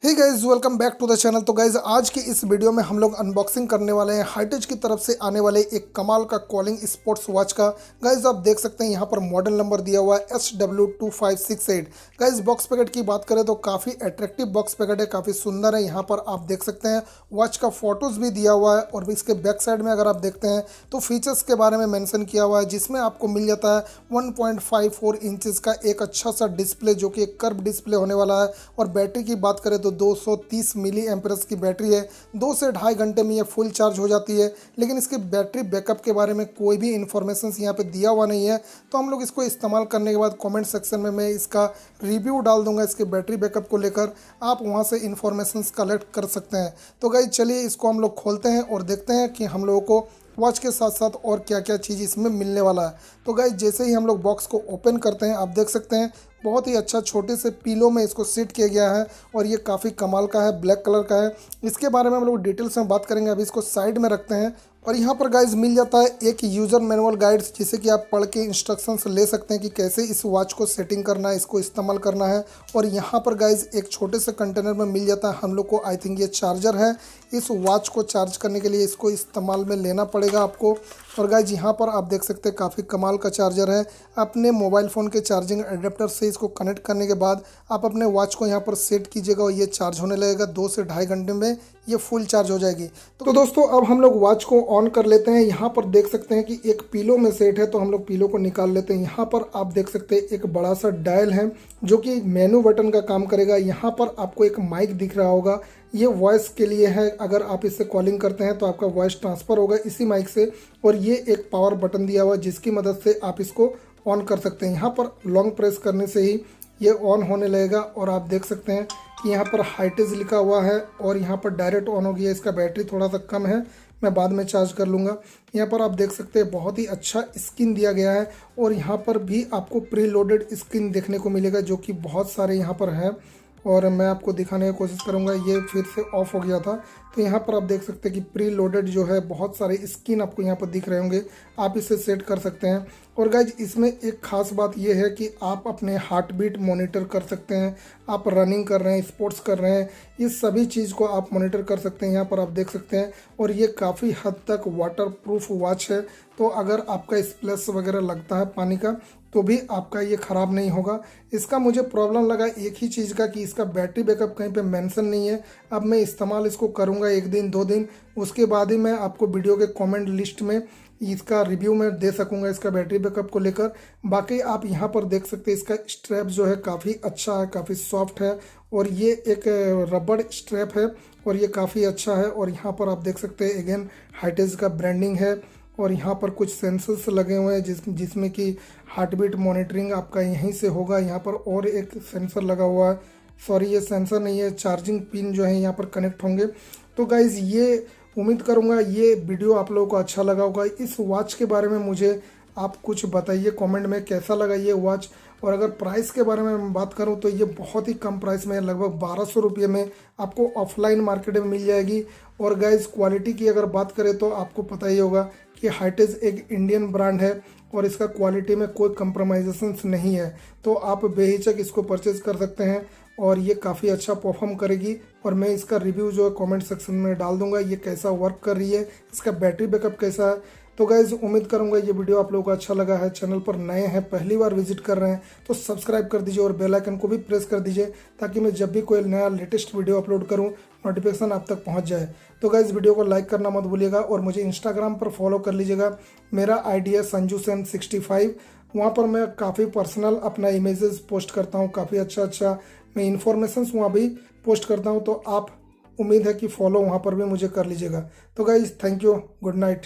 Hey guys, welcome back to the channel. तो guys आज की इस वीडियो में हम लोग अनबॉक्सिंग करने वाले हैं हाइटेज की तरफ से आने वाले एक कमाल का कॉलिंग स्पोर्ट्स वॉच का। गाइज आप देख सकते हैं यहाँ पर मॉडल नंबर दिया हुआ है SW2568। गाइज बॉक्स पैकेट की बात करें तो काफ़ी अट्रैक्टिव बॉक्स पैकेट है, काफ़ी सुंदर है। यहाँ पर आप देख सकते हैं वॉच का फोटोज़ भी दिया हुआ है और इसके बैक साइड में अगर आप देखते हैं तो फीचर्स के बारे में मेंशन किया हुआ है, जिसमें आपको मिल जाता है 1.54 इंचज़ का एक अच्छा सा डिस्प्ले जो कि एक कर्व डिस्प्ले होने वाला है। और बैटरी की बात करें तो 230 मिली एम्पेयर्स की बैटरी है। 2 से ढाई घंटे में ये फुल चार्ज हो जाती है। लेकिन इसकी बैटरी बैकअप के बारे में कोई भी इन्फॉर्मेशन यहाँ पे दिया हुआ नहीं है। तो हम लोग इसको इस्तेमाल करने के बाद कमेंट सेक्शन में मैं इसका रिव्यू डाल दूंगा इसके बैटरी बैकअप को लेकर, आप वहाँ से इन्फॉर्मेशन कलेक्ट कर सकते हैं। तो गाइस चलिए इसको हम लोग खोलते हैं और देखते हैं कि हम लोगों को वॉच के साथ साथ और क्या क्या चीज़ इसमें मिलने वाला है। तो गाइस जैसे ही हम लोग बॉक्स को ओपन करते हैं, आप देख सकते हैं बहुत ही अच्छा छोटे से पीलो में इसको सेट किया गया है और ये काफ़ी कमाल का है, ब्लैक कलर का है। इसके बारे में हम लोग डिटेल्स में बात करेंगे। अभी इसको साइड में रखते हैं और यहाँ पर गाइज मिल जाता है एक यूज़र मैनुअल गाइड्स, जिसे कि आप पढ़ के इंस्ट्रक्शंस ले सकते हैं कि कैसे इस वॉच को सेटिंग करना है, इसको इस्तेमाल करना है। और यहाँ पर गाइज एक छोटे से कंटेनर में मिल जाता है हम लोग को, आई थिंक ये चार्जर है। इस वॉच को चार्ज करने के लिए इसको इस्तेमाल में लेना पड़ेगा आपको। और गाइज यहाँ पर आप देख सकते हैं काफ़ी कमाल का चार्जर है। अपने मोबाइल फ़ोन के चार्जिंग एडेप्टर से इसको कनेक्ट करने के बाद आप अपने वॉच को यहाँ पर सेट कीजिएगा और ये चार्ज होने लगेगा। 2 से ढाई घंटे में ये फुल चार्ज हो जाएगी। तो दोस्तों अब हम लोग वॉच को ऑन कर लेते हैं। यहाँ पर देख सकते हैं कि एक पीलो में सेट है, तो हम लोग पीलो को निकाल लेते हैं। यहाँ पर आप देख सकते हैं एक बड़ा सा डायल है जो कि मेनू बटन का काम करेगा। यहाँ पर आपको एक माइक दिख रहा होगा, ये वॉइस के लिए है। अगर आप इससे कॉलिंग करते हैं तो आपका वॉइस ट्रांसफ़र होगा इसी माइक से। और ये एक पावर बटन दिया हुआ है जिसकी मदद से आप इसको ऑन कर सकते हैं। यहाँ पर लॉन्ग प्रेस करने से ही ये ऑन होने लगेगा। और आप देख सकते हैं कि यहाँ पर हाइटेज लिखा हुआ है और यहाँ पर डायरेक्ट ऑन हो गया। इसका बैटरी थोड़ा सा कम है, मैं बाद में चार्ज कर लूँगा। यहाँ पर आप देख सकते हैं बहुत ही अच्छा स्क्रीन दिया गया है और यहाँ पर भी आपको प्री लोडेड स्क्रीन देखने को मिलेगा जो कि बहुत सारे यहाँ पर हैं। और मैं आपको दिखाने की कोशिश करूंगा। ये फिर से ऑफ हो गया था, तो यहाँ पर आप देख सकते हैं कि प्री लोडेड जो है बहुत सारे स्क्रीन आपको यहाँ पर दिख रहे होंगे, आप इसे सेट कर सकते हैं। और गाइज इसमें एक खास बात यह है कि आप अपने हार्ट बीट मॉनिटर कर सकते हैं। आप रनिंग कर रहे हैं, स्पोर्ट्स कर रहे हैं, ये सभी चीज़ को आप मॉनिटर कर सकते हैं। यहाँ पर आप देख सकते हैं और ये काफ़ी हद तक वाटर प्रूफ वॉच है। तो अगर आपका स्प्लैश वगैरह लगता है पानी का तो भी आपका ये ख़राब नहीं होगा। इसका मुझे प्रॉब्लम लगा एक ही चीज़ का कि इसका बैटरी बैकअप कहीं पे मेंशन नहीं है। अब मैं इस्तेमाल इसको करूँगा 1 दिन 2 दिन, उसके बाद ही मैं आपको वीडियो के कमेंट लिस्ट में इसका रिव्यू में दे सकूँगा इसका बैटरी बैकअप को लेकर। बाकी आप यहाँ पर देख सकते हैं इसका स्ट्रैप जो है काफ़ी अच्छा है, काफ़ी सॉफ्ट है और ये एक रबड़ स्ट्रैप है और ये काफ़ी अच्छा है। और यहाँ पर आप देख सकते हैं अगेन हाइटेज का ब्रांडिंग है और यहाँ पर कुछ सेंसर्स लगे हुए हैं जिसमें कि हार्ट बीट मॉनिटरिंग आपका यहीं से होगा। यहाँ पर और एक सेंसर लगा हुआ है, सॉरी ये सेंसर नहीं है, चार्जिंग पिन जो है यहाँ पर कनेक्ट होंगे। तो गाइज़ ये उम्मीद करूँगा ये वीडियो आप लोगों को अच्छा लगा होगा। इस वॉच के बारे में मुझे आप कुछ बताइए कमेंट में, कैसा लगा ये वॉच। और अगर प्राइस के बारे में बात करूं तो ये बहुत ही कम प्राइस में, लगभग 1200 रुपये में आपको ऑफलाइन मार्केट में मिल जाएगी। और गाइज क्वालिटी की अगर बात करें तो आपको पता ही होगा कि हाइटेज एक इंडियन ब्रांड है और इसका क्वालिटी में कोई कंप्रोमाइजेशन नहीं है। तो आप बेहिचक इसको परचेज कर सकते हैं और ये काफ़ी अच्छा परफॉर्म करेगी। और मैं इसका रिव्यू जो है कमेंट सेक्शन में डाल दूंगा, ये कैसा वर्क कर रही है, इसका बैटरी बैकअप कैसा है। तो गाइज उम्मीद करूंगा ये वीडियो आप लोगों को अच्छा लगा है। चैनल पर नए हैं, पहली बार विजिट कर रहे हैं तो सब्सक्राइब कर दीजिए और बेल आइकन को भी प्रेस कर दीजिए ताकि मैं जब भी कोई नया लेटेस्ट वीडियो अपलोड करूं नोटिफिकेशन आप तक पहुंच जाए। तो गाइज वीडियो को लाइक करना मत भूलिएगा और मुझे इंस्टाग्राम पर फॉलो कर लीजिएगा। मेरा आईडी है sanjusen65। वहाँ पर मैं काफ़ी पर्सनल अपना इमेजेस पोस्ट करता हूँ, काफ़ी अच्छा मैं इन्फॉर्मेशंस वहाँ भी पोस्ट करता हूँ। तो आप उम्मीद है कि फॉलो वहाँ पर भी मुझे कर लीजिएगा। तो guys thank you, good night.